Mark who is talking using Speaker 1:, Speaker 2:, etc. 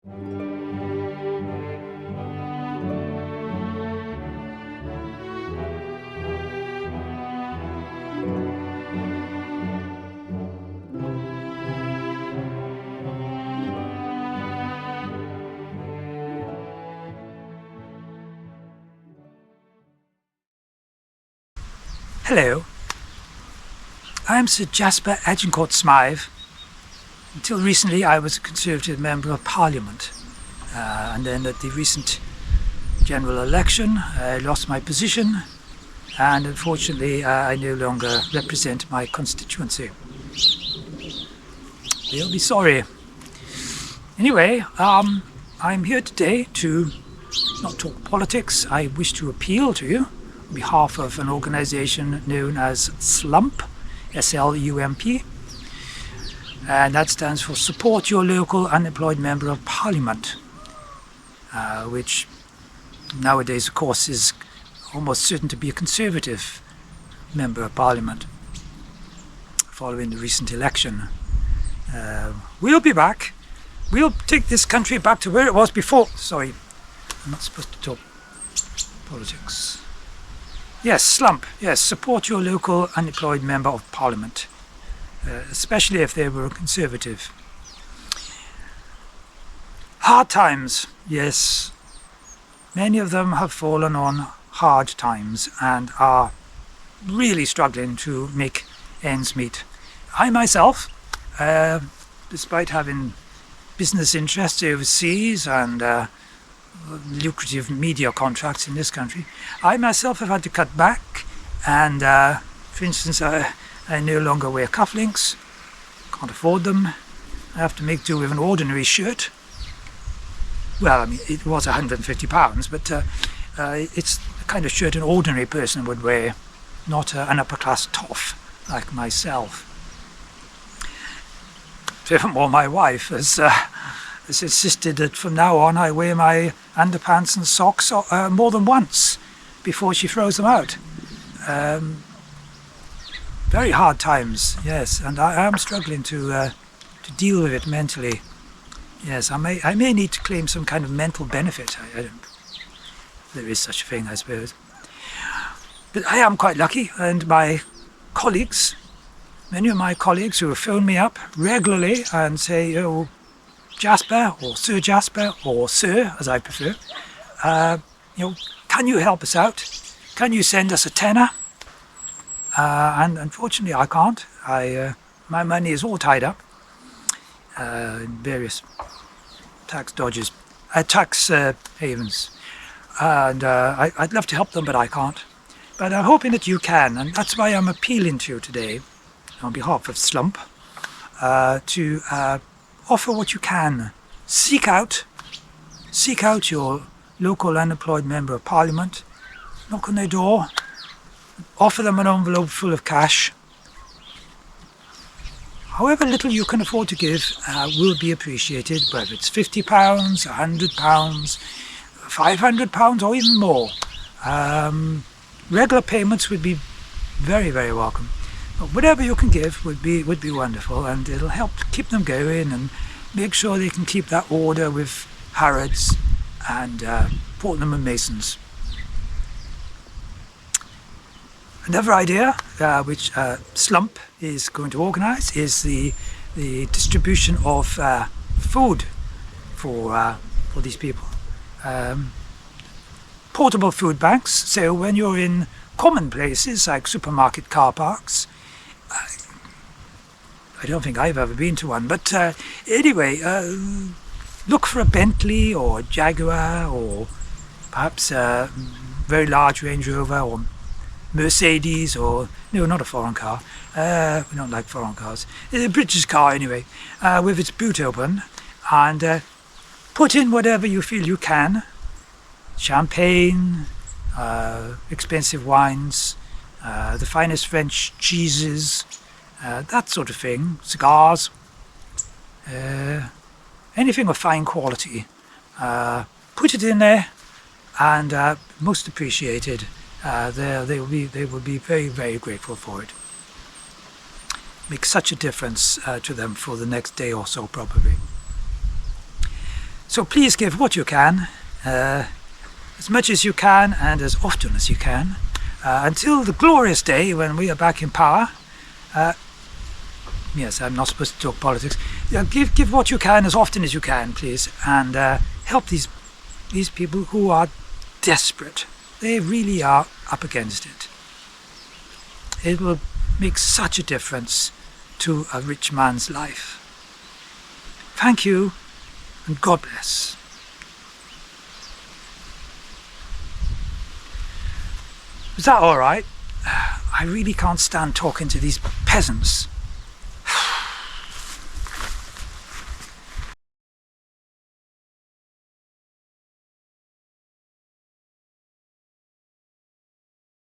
Speaker 1: Hello, I'm Sir Jaspar Agincourt-Smythe. Until recently I was a Conservative Member of Parliament, and then at the recent general election I lost my position, and unfortunately I no longer represent my constituency. You'll be sorry. Anyway, I'm here today to not talk politics. I wish to appeal to you on behalf of an organisation known as SLUMP, S-L-U-M-P, and that stands for Support Your Local Unemployed Member of Parliament, which nowadays of course is almost certain to be a Conservative Member of Parliament following the recent election. We'll be back. We'll take this country back to where it was before. Sorry, I'm not supposed to talk politics. Yes, SLUMP. Yes, Support Your Local Unemployed Member of Parliament, especially if they were a Conservative. Hard times, yes. Many of them have fallen on hard times and are really struggling to make ends meet. I myself, despite having business interests overseas and lucrative media contracts in this country, I myself have had to cut back, and for instance I no longer wear cufflinks, can't afford them. I have to make do with an ordinary shirt. Well, I mean, it was £150, but it's the kind of shirt an ordinary person would wear, not an upper class toff like myself. Furthermore, my wife has insisted that from now on I wear my underpants and socks more than once before she throws them out. Very hard times, yes, and I am struggling to deal with it mentally. Yes, I may need to claim some kind of mental benefit. I don't. There is such a thing, I suppose. But I am quite lucky, and my colleagues, many of my colleagues who have phoned me up regularly and say, "Oh, Jaspar, or Sir Jaspar, or Sir, as I prefer, can you help us out? Can you send us a tenner?" And unfortunately I can't. My money is all tied up in various tax dodges, tax havens, and I'd love to help them, but I can't. But I'm hoping that you can, and that's why I'm appealing to you today on behalf of SLUMP to offer what you can. Seek out your local unemployed Member of Parliament, knock on their door, offer them an envelope full of cash. However little you can afford to give will be appreciated, whether it's £50, £100, £500 or even more. Regular payments would be very, very welcome. But whatever you can give would be wonderful, and it'll help keep them going and make sure they can keep that order with Harrods and Portland and Masons. Another idea which SLUMP is going to organise is the distribution of food for these people. Portable food banks, so when you're in common places like supermarket car parks, I don't think I've ever been to one, but anyway, look for a Bentley or a Jaguar or perhaps a very large Range Rover or Mercedes, or no, not a foreign car. We don't like foreign cars. It's a British car anyway, with its boot open, and put in whatever you feel you can. Champagne, expensive wines, the finest French cheeses, that sort of thing. Cigars, anything of fine quality. Put it in there, and most appreciated. They will be very, very grateful for it. Make such a difference to them for the next day or so, probably. So please give what you can, as much as you can and as often as you can, until the glorious day when we are back in power. Yes, I'm not supposed to talk politics. Yeah, give what you can as often as you can, please, and help these people who are desperate. They really are up against it. It will make such a difference to a rich man's life. Thank you, and God bless. Is that all right? I really can't stand talking to these peasants.